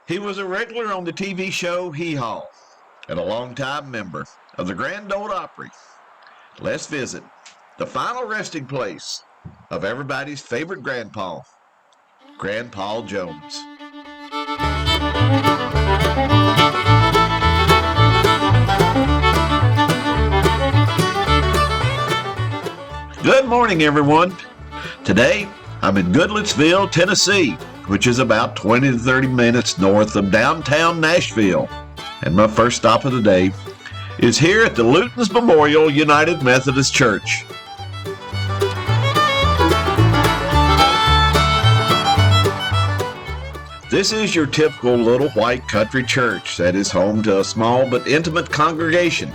He was a regular on the TV show Hee-Haw and a longtime member of the Grand Ole Opry. Let's visit the final resting place of everybody's favorite grandpa, Grandpa Jones. Good morning, everyone. Today, I'm in Goodlettsville, Tennessee, which is about 20 to 30 minutes north of downtown Nashville. And my first stop of the day is here at the LUTON'S Memorial United Methodist Church. This is your typical little white country church that is home to a small but intimate congregation.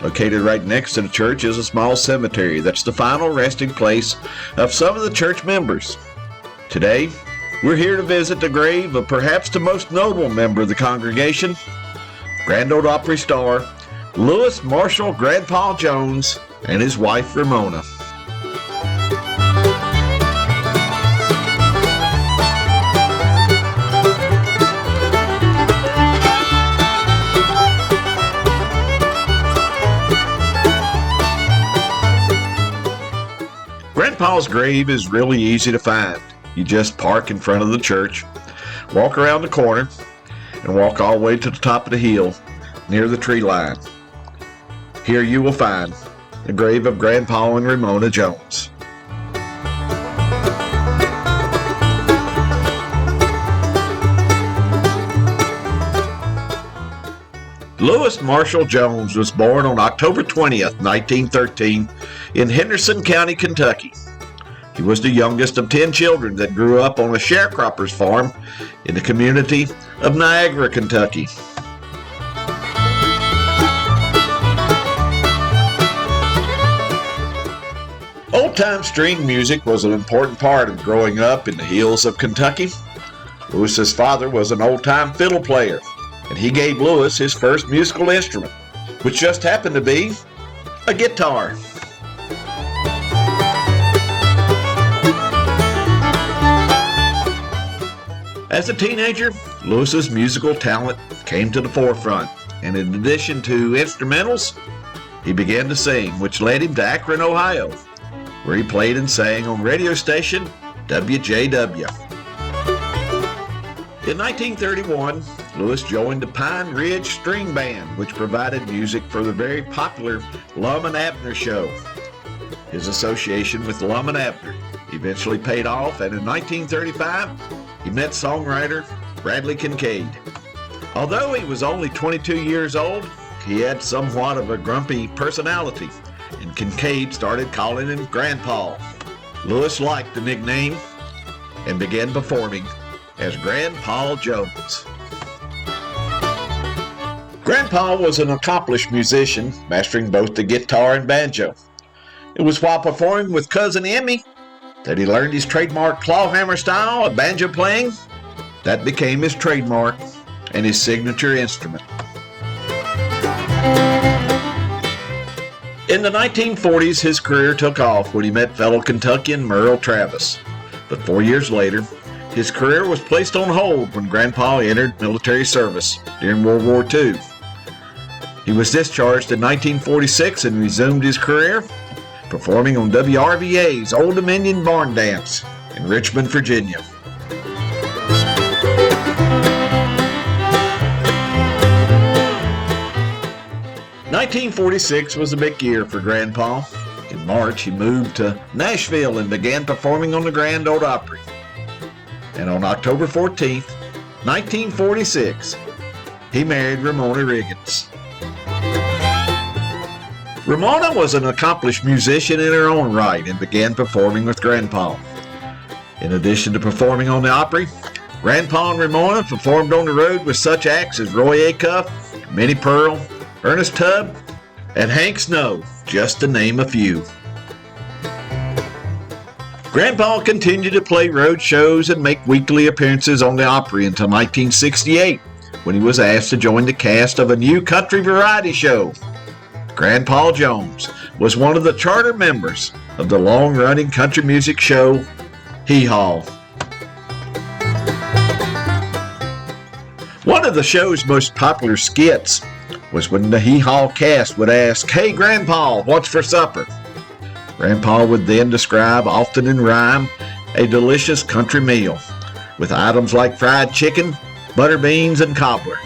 Located right next to the church is a small cemetery that's the final resting place of some of the church members. Today, we're here to visit the grave of perhaps the most notable member of the congregation, Grand Ole Opry star Louis Marshall Grandpa Jones and his wife Ramona. Grandpa's grave is really easy to find. You just park in front of the church, walk around the corner, and walk all the way to the top of the hill near the tree line. Here you will find the grave of Grandpa and Ramona Jones. Louis Marshall Jones was born on October 20th, 1913 in Henderson County, Kentucky. He was the youngest of 10 children that grew up on a sharecropper's farm in the community of Niagara, Kentucky. Old-time string music was an important part of growing up in the hills of Kentucky. Louis's father was an old-time fiddle player, and he gave Louis his first musical instrument, which just happened to be a guitar. As a teenager, Louis's musical talent came to the forefront, and in addition to instrumentals, he began to sing, which led him to Akron, Ohio, where he played and sang on radio station WJW. In 1931, Louis joined the Pine Ridge String Band, which provided music for the very popular Lum and Abner show. His association with Lum and Abner eventually paid off, and in 1935, he met songwriter Bradley Kincaid. Although he was only 22 years old, he had somewhat of a grumpy personality, and Kincaid started calling him Grandpa. Louis liked the nickname and began performing as Grandpa Jones. Grandpa was an accomplished musician, mastering both the guitar and banjo. It was while performing with Cousin Emmy that he learned his trademark clawhammer style of banjo playing. That became his trademark and his signature instrument. In the 1940s, his career took off when he met fellow Kentuckian Merle Travis. But 4 years later, his career was placed on hold when Grandpa entered military service during World War II. He was discharged in 1946 and resumed his career performing on WRVA's Old Dominion Barn Dance in Richmond, Virginia. '46 was a big year for Grandpa. In March, he moved to Nashville and began performing on the Grand Ole Opry. And on October 14th, 1946, he married Ramona Riggins. Ramona was an accomplished musician in her own right and began performing with Grandpa. In addition to performing on the Opry, Grandpa and Ramona performed on the road with such acts as Roy Acuff, Minnie Pearl, Ernest Tubb, and Hank Snow, just to name a few. Grandpa continued to play road shows and make weekly appearances on the Opry until 1968, when he was asked to join the cast of a new country variety show. Grandpa Jones was one of the charter members of the long-running country music show Hee-Haw. One of the show's most popular skits was when the Hee-Haw cast would ask, "Hey Grandpa, what's for supper?" Grandpa would then describe, often in rhyme, a delicious country meal with items like fried chicken, butter beans, and cobbler.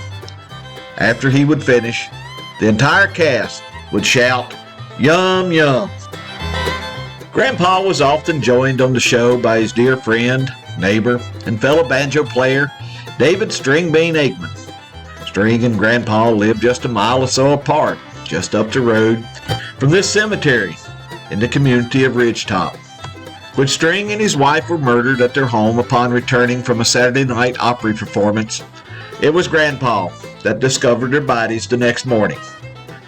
After he would finish, the entire cast would shout, "Yum, yum." Grandpa was often joined on the show by his dear friend, neighbor, and fellow banjo player, David Stringbean Aikman. String and Grandpa lived just a mile or so apart, just up the road from this cemetery in the community of Ridgetop. When String and his wife were murdered at their home upon returning from a Saturday night Opry performance, it was Grandpa that discovered their bodies the next morning.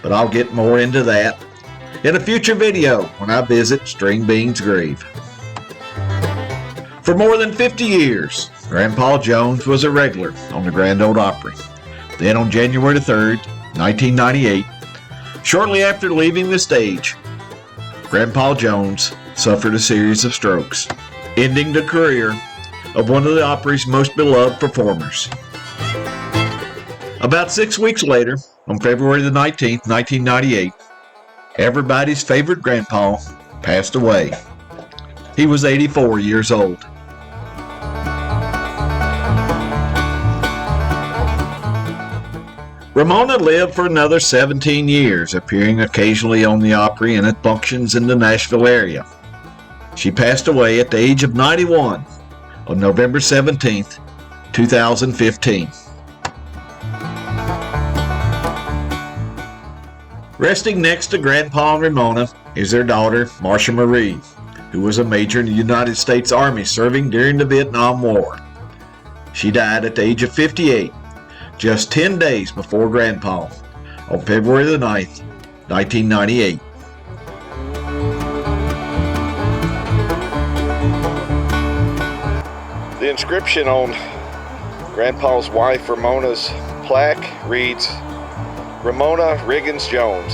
But I'll get more into that in a future video when I visit Stringbean's grave. For more than 50 years, Grandpa Jones was a regular on the Grand Ole Opry. Then on January 3rd, 1998, shortly after leaving the stage, Grandpa Jones suffered a series of strokes, ending the career of one of the Opry's most beloved performers. About 6 weeks later, on February the 19th, 1998, everybody's favorite Grandpa passed away. He was 84 years old. Ramona lived for another 17 years, appearing occasionally on the Opry and at functions in the Nashville area. She passed away at the age of 91 on November 17th, 2015. Resting next to Grandpa and Ramona is their daughter, Marsha Marie, who was a major in the United States Army serving during the Vietnam War. She died at the age of 58, just 10 days before Grandpa, on February the 9th, 1998. The inscription on Grandpa's wife Ramona's plaque reads, "Ramona Riggins Jones,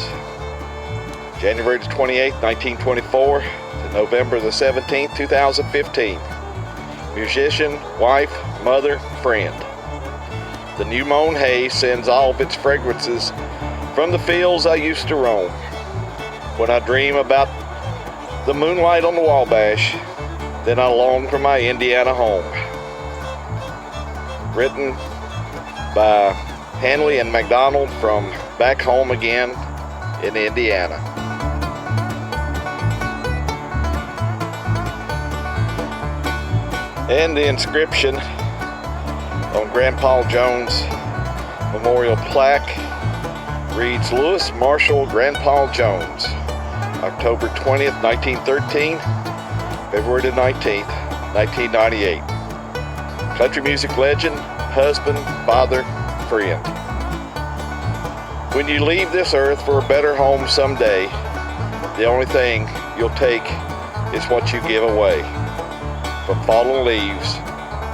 January 28, 1924 to November the 17th, 2015. Musician, wife, mother, friend. The new mown hay sends all of its fragrances from the fields I used to roam. When I dream about the moonlight on the Wabash, then I long for my Indiana home." Written by Hanley and McDonald from back home again in Indiana. And the inscription on Grandpa Jones' memorial plaque reads, "Louis Marshall Grandpa Jones, October 20th, 1913, February the 19th, 1998. Country music legend, husband, father, friend. When you leave this earth for a better home someday, the only thing you'll take is what you give away." From Fallen Leaves,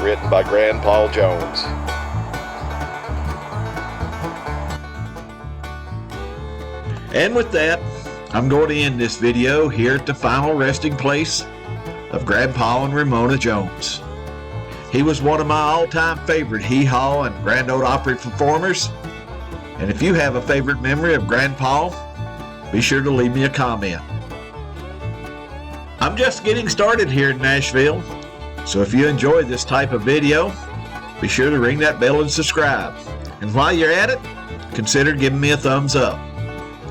written by Grandpa Jones. And with that, I'm going to end this video here at the final resting place of Grandpa and Ramona Jones. He was one of my all-time favorite Hee-Haw and Grand Ole Opry performers. And if you have a favorite memory of Grandpa, be sure to leave me a comment. I'm just getting started here in Nashville, so if you enjoy this type of video, be sure to ring that bell and subscribe. And while you're at it, consider giving me a thumbs up.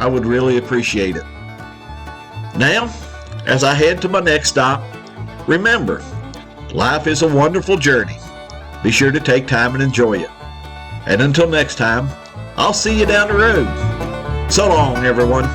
I would really appreciate it. Now, as I head to my next stop, remember, life is a wonderful journey. Be sure to take time and enjoy it. And until next time, I'll see you down the road. So long, everyone.